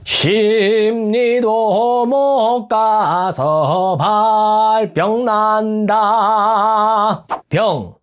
심리도 못 가서 발병 난다. 병.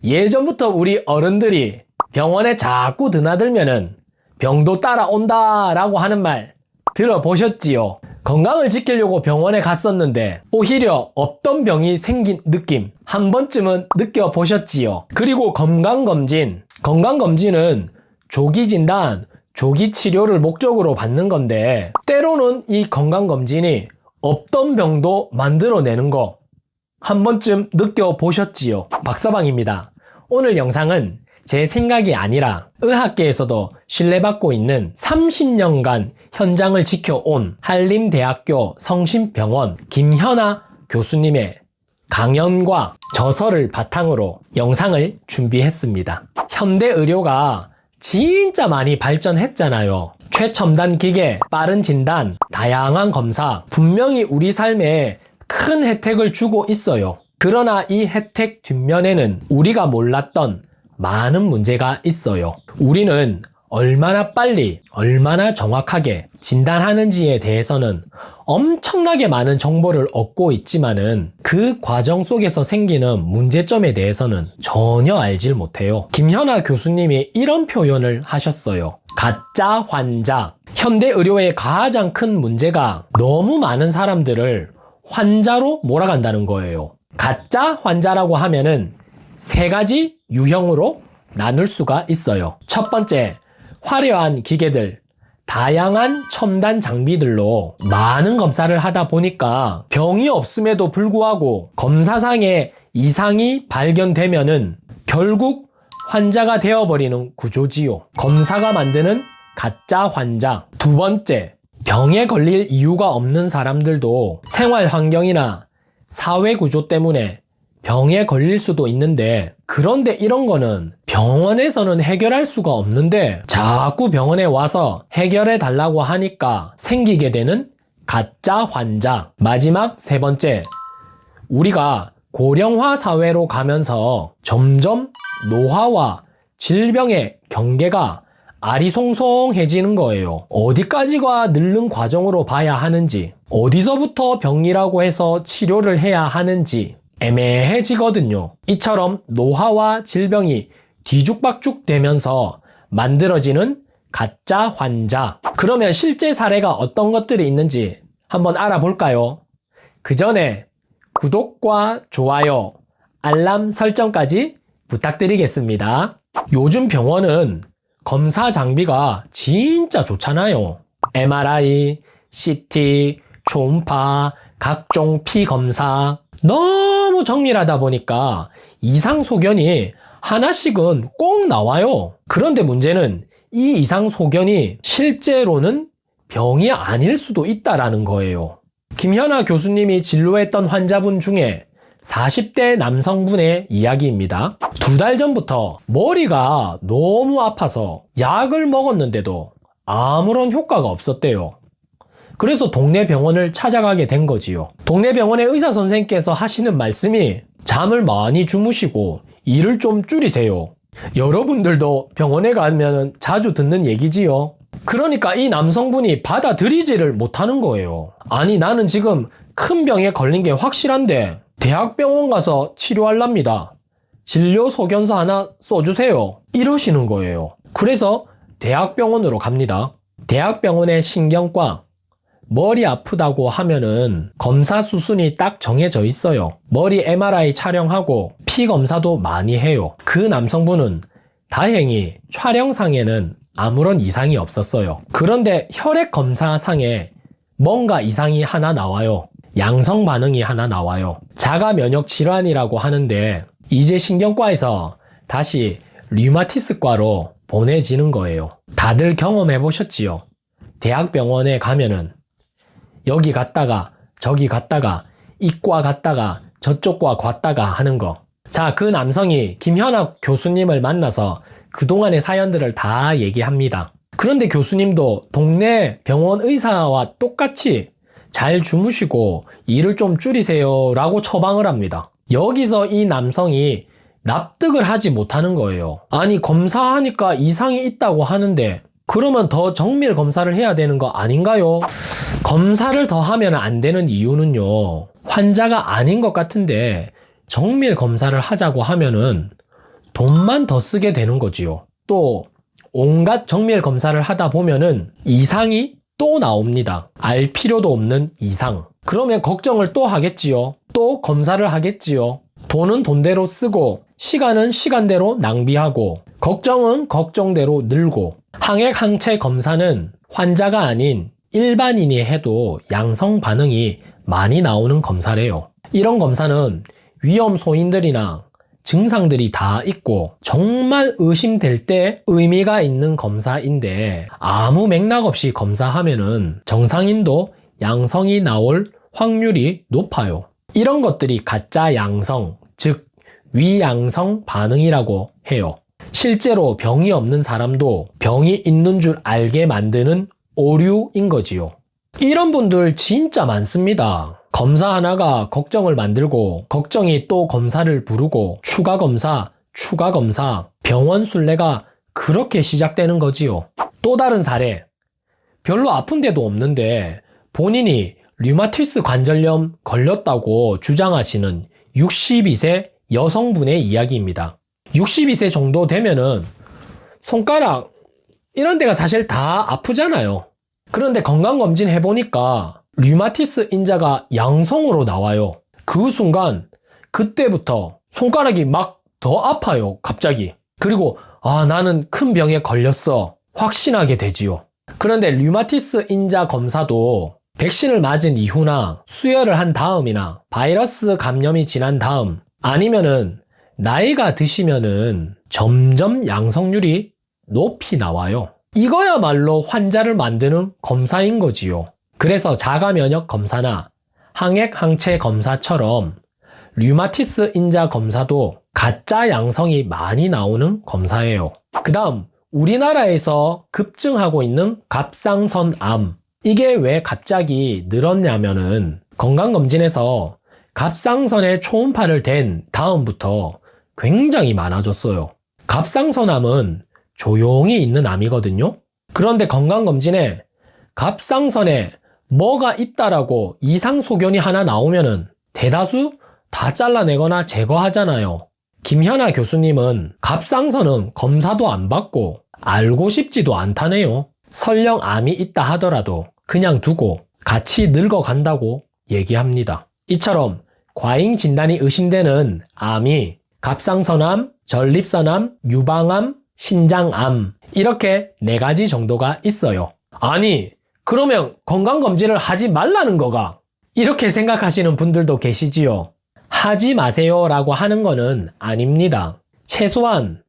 예전부터 우리 어른들이 병원에 자꾸 드나들면은 병도 따라온다 라고 하는 말 들어보셨지요? 건강을 지키려고 병원에 갔었는데 오히려 없던 병이 생긴 느낌 한 번쯤은 느껴보셨지요? 그리고 건강검진. 건강검진은 조기 진단, 조기 치료를 목적으로 받는 건데 때로는 이 건강검진이 없던 병도 만들어내는 거 한 번쯤 느껴보셨지요? 박서방입니다. 오늘 영상은 제 생각이 아니라 의학계에서도 신뢰받고 있는 30년간 현장을 지켜온 한림대학교 성심병원 김현아 교수님의 강연과 저서를 바탕으로 영상을 준비했습니다. 현대 의료가 진짜 많이 발전했잖아요. 최첨단 기계, 빠른 진단, 다양한 검사, 분명히 우리 삶에 큰 혜택을 주고 있어요. 그러나 이 혜택 뒷면에는 우리가 몰랐던 많은 문제가 있어요. 우리는 얼마나 빨리, 얼마나 정확하게 진단하는지에 대해서는 엄청나게 많은 정보를 얻고 있지만은 그 과정 속에서 생기는 문제점에 대해서는 전혀 알질 못해요. 김현아 교수님이 이런 표현을 하셨어요. 가짜 환자. 현대 의료의 가장 큰 문제가 너무 많은 사람들을 환자로 몰아간다는 거예요. 가짜 환자라고 하면은 세 가지 유형으로 나눌 수가 있어요. 첫 번째, 화려한 기계들, 다양한 첨단 장비들로 많은 검사를 하다 보니까 병이 없음에도 불구하고 검사상에 이상이 발견되면은 결국 환자가 되어버리는 구조지요. 검사가 만드는 가짜 환자. 두 번째, 병에 걸릴 이유가 없는 사람들도 생활 환경이나 사회 구조 때문에 병에 걸릴 수도 있는데 그런데 이런 거는 병원에서는 해결할 수가 없는데 자꾸 병원에 와서 해결해 달라고 하니까 생기게 되는 가짜 환자. 마지막 세 번째, 우리가 고령화 사회로 가면서 점점 노화와 질병의 경계가 아리송송해지는 거예요. 어디까지가 늙는 과정으로 봐야 하는지, 어디서부터 병이라고 해서 치료를 해야 하는지 애매해지거든요. 이처럼 노화와 질병이 뒤죽박죽 되면서 만들어지는 가짜 환자. 그러면 실제 사례가 어떤 것들이 있는지 한번 알아볼까요? 그 전에 구독과 좋아요, 알람 설정까지 부탁드리겠습니다. 요즘 병원은 검사 장비가 진짜 좋잖아요. MRI, CT, 초음파, 각종 피 검사. 너무 정밀하다 보니까 이상 소견이 하나씩은 꼭 나와요. 그런데 문제는 이 이상 소견이 실제로는 병이 아닐 수도 있다라는 거예요. 김현아 교수님이 진료했던 환자분 중에 40대 남성분의 이야기입니다. 2달 전부터 머리가 너무 아파서 약을 먹었는데도 아무런 효과가 없었대요. 그래서 동네 병원을 찾아가게 된 거지요. 동네 병원의 의사 선생님께서 하시는 말씀이 잠을 많이 주무시고 일을 좀 줄이세요. 여러분들도 병원에 가면 자주 듣는 얘기지요. 그러니까 이 남성분이 받아들이지를 못하는 거예요. 아니, 나는 지금 큰 병에 걸린 게 확실한데 대학병원 가서 치료하랍니다. 진료 소견서 하나 써주세요. 이러시는 거예요. 그래서 대학병원으로 갑니다. 대학병원의 신경과. 머리 아프다고 하면은 검사 수순이 딱 정해져 있어요. 머리 MRI 촬영하고 피 검사도 많이 해요. 그 남성분은 다행히 촬영상에는 아무런 이상이 없었어요. 그런데 혈액 검사상에 뭔가 이상이 하나 나와요. 양성 반응이 하나 나와요. 자가 면역 질환이라고 하는데 이제 신경과에서 다시 류마티스과로 보내지는 거예요. 다들 경험해 보셨지요? 대학병원에 가면은 여기 갔다가 저기 갔다가 이과 갔다가 저쪽 과 갔다가 하는 거. 자, 그 남성이 김현아 교수님을 만나서 그동안의 사연들을 다 얘기합니다. 그런데 교수님도 동네 병원 의사와 똑같이 잘 주무시고 일을 좀 줄이세요 라고 처방을 합니다. 여기서 이 남성이 납득을 하지 못하는 거예요. 아니, 검사하니까 이상이 있다고 하는데 그러면 더 정밀 검사를 해야 되는 거 아닌가요? 검사를 더 하면 안 되는 이유는요. 환자가 아닌 것 같은데 정밀 검사를 하자고 하면은 돈만 더 쓰게 되는 거지요. 또 온갖 정밀 검사를 하다 보면은 이상이 또 나옵니다. 알 필요도 없는 이상. 그러면 걱정을 또 하겠지요. 또 검사를 하겠지요. 돈은 돈대로 쓰고 시간은 시간대로 낭비하고 걱정은 걱정대로 늘고. 항액 항체 검사는 환자가 아닌 일반인이 해도 양성 반응이 많이 나오는 검사래요. 이런 검사는 위험 소인들이나 증상들이 다 있고 정말 의심될 때 의미가 있는 검사인데 아무 맥락 없이 검사하면은 정상인도 양성이 나올 확률이 높아요. 이런 것들이 가짜 양성, 즉 위양성 반응이라고 해요. 실제로 병이 없는 사람도 병이 있는 줄 알게 만드는 오류인 거지요. 이런 분들 진짜 많습니다. 검사 하나가 걱정을 만들고 걱정이 또 검사를 부르고 추가 검사, 병원 순례가 그렇게 시작되는 거지요. 또 다른 사례. 별로 아픈 데도 없는데 본인이 류마티스 관절염 걸렸다고 주장하시는 62세 여성분의 이야기입니다. 62세 정도 되면은 손가락 이런 데가 사실 다 아프잖아요. 그런데 건강검진 해보니까 류마티스 인자가 양성으로 나와요. 그 순간 그때부터 손가락이 막 더 아파요. 갑자기. 그리고 나는 큰 병에 걸렸어 확신하게 되지요. 그런데 류마티스 인자 검사도 백신을 맞은 이후나 수혈을 한 다음이나 바이러스 감염이 지난 다음 아니면은 나이가 드시면은 점점 양성률이 높이 나와요. 이거야말로 환자를 만드는 검사인 거지요. 그래서 자가면역 검사나 항액 항체 검사처럼 류마티스 인자 검사도 가짜 양성이 많이 나오는 검사예요. 그 다음 우리나라에서 급증하고 있는 갑상선암. 이게 왜 갑자기 늘었냐면은 건강검진에서 갑상선에 초음파를 댄 다음부터 굉장히 많아졌어요. 갑상선암은 조용히 있는 암이거든요. 그런데 건강검진에 갑상선에 뭐가 있다라고 이상 소견이 하나 나오면은 대다수 다 잘라내거나 제거하잖아요. 김현아 교수님은 갑상선은 검사도 안 받고 알고 싶지도 않다네요. 설령 암이 있다 하더라도 그냥 두고 같이 늙어간다고 얘기합니다. 이처럼 과잉 진단이 의심되는 암이 갑상선암, 전립선암, 유방암, 신장암 이렇게 4가지 정도가 있어요. 아니 그러면 건강검진을 하지 말라는 거가? 이렇게 생각하시는 분들도 계시지요. 하지 마세요 라고 하는 거는 아닙니다. 최소한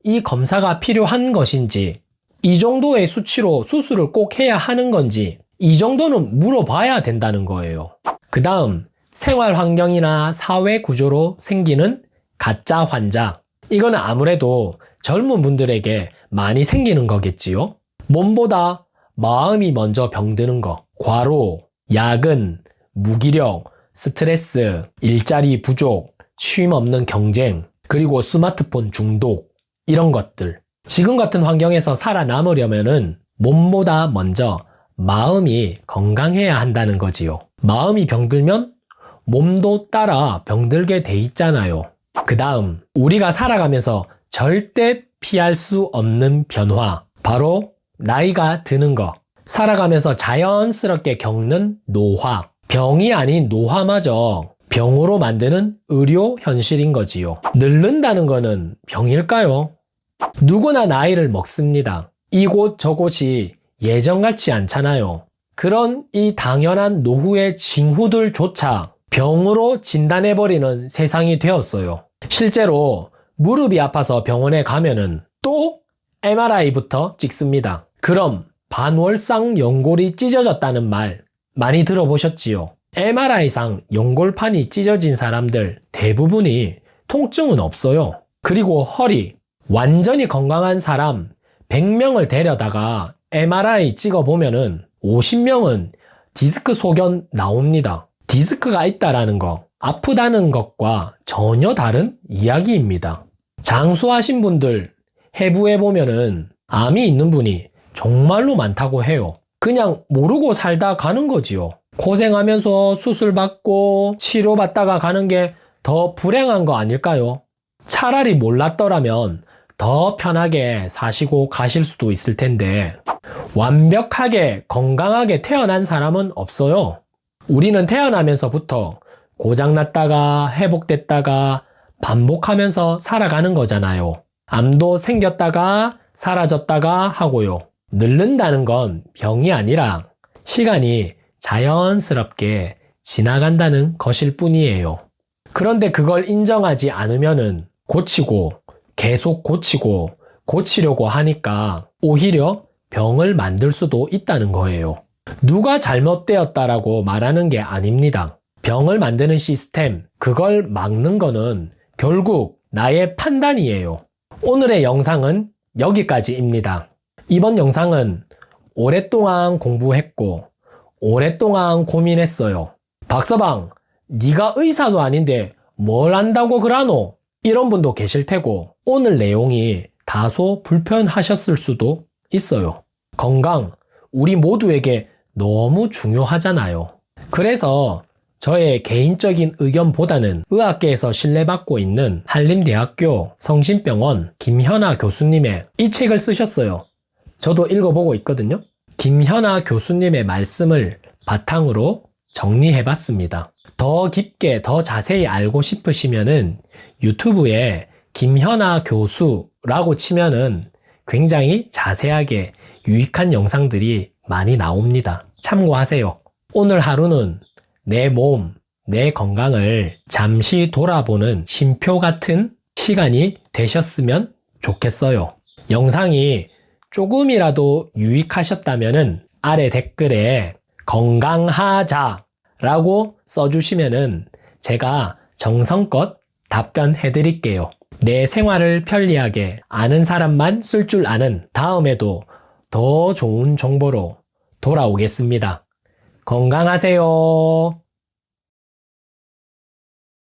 이 검사가 필요한 것인지 이 정도의 수치로 수술을 꼭 해야 하는 건지 이 정도는 물어봐야 된다는 거예요. 그 다음 생활 환경이나 사회 구조로 생기는 가짜 환자. 이거는 아무래도 젊은 분들에게 많이 생기는 거겠지요. 몸보다 마음이 먼저 병드는 거. 과로, 야근, 무기력, 스트레스, 일자리 부족, 쉼 없는 경쟁, 그리고 스마트폰 중독 이런 것들. 지금 같은 환경에서 살아남으려면은 몸보다 먼저 마음이 건강해야 한다는 거지요. 마음이 병들면 몸도 따라 병들게 돼 있잖아요. 그 다음 우리가 살아가면서 절대 피할 수 없는 변화. 바로 나이가 드는 거. 살아가면서 자연스럽게 겪는 노화. 병이 아닌 노화마저 병으로 만드는 의료 현실인 거지요. 늙는다는 거는 병일까요? 누구나 나이를 먹습니다. 이곳 저곳이 예전 같지 않잖아요. 그런 이 당연한 노후의 징후들조차 병으로 진단해버리는 세상이 되었어요. 실제로 무릎이 아파서 병원에 가면은 또 MRI부터 찍습니다. 그럼 반월상 연골이 찢어졌다는 말 많이 들어보셨지요? MRI상 연골판이 찢어진 사람들 대부분이 통증은 없어요. 그리고 허리, 완전히 건강한 사람 100명을 데려다가 MRI 찍어보면은 50명은 디스크 소견 나옵니다. 디스크가 있다라는 거, 아프다는 것과 전혀 다른 이야기입니다. 장수하신 분들 해부해보면은 암이 있는 분이 정말로 많다고 해요. 그냥 모르고 살다 가는 거지요. 고생하면서 수술받고 치료받다가 가는 게 더 불행한 거 아닐까요? 차라리 몰랐더라면 더 편하게 사시고 가실 수도 있을 텐데 완벽하게 건강하게 태어난 사람은 없어요. 우리는 태어나면서부터 고장났다가 회복됐다가 반복하면서 살아가는 거잖아요. 암도 생겼다가 사라졌다가 하고요. 늙는다는 건 병이 아니라 시간이 자연스럽게 지나간다는 것일 뿐이에요. 그런데 그걸 인정하지 않으면은 고치고 계속 고치고 고치려고 하니까 오히려 병을 만들 수도 있다는 거예요. 누가 잘못되었다라고 말하는 게 아닙니다. 병을 만드는 시스템, 그걸 막는 거는 결국 나의 판단이에요. 오늘의 영상은 여기까지입니다. 이번 영상은 오랫동안 공부했고 오랫동안 고민했어요. 박서방, 네가 의사도 아닌데 뭘 안다고 그러노? 이런 분도 계실 테고 오늘 내용이 다소 불편하셨을 수도 있어요. 건강, 우리 모두에게 너무 중요하잖아요. 그래서 저의 개인적인 의견보다는 의학계에서 신뢰받고 있는 한림대학교 성심병원 김현아 교수님의 이 책을 쓰셨어요. 저도 읽어보고 있거든요. 김현아 교수님의 말씀을 바탕으로 정리해봤습니다. 더 깊게 더 자세히 알고 싶으시면은 유튜브에 김현아 교수라고 치면은 굉장히 자세하게 유익한 영상들이 많이 나옵니다. 참고하세요. 오늘 하루는 내 몸, 내 건강을 잠시 돌아보는 쉼표 같은 시간이 되셨으면 좋겠어요. 영상이 조금이라도 유익하셨다면은 아래 댓글에 건강하자라고 써주시면은 제가 정성껏 답변해 드릴게요. 내 생활을 편리하게 아는 사람만 쓸 줄 아는 다음에도 더 좋은 정보로 돌아오겠습니다. 건강하세요.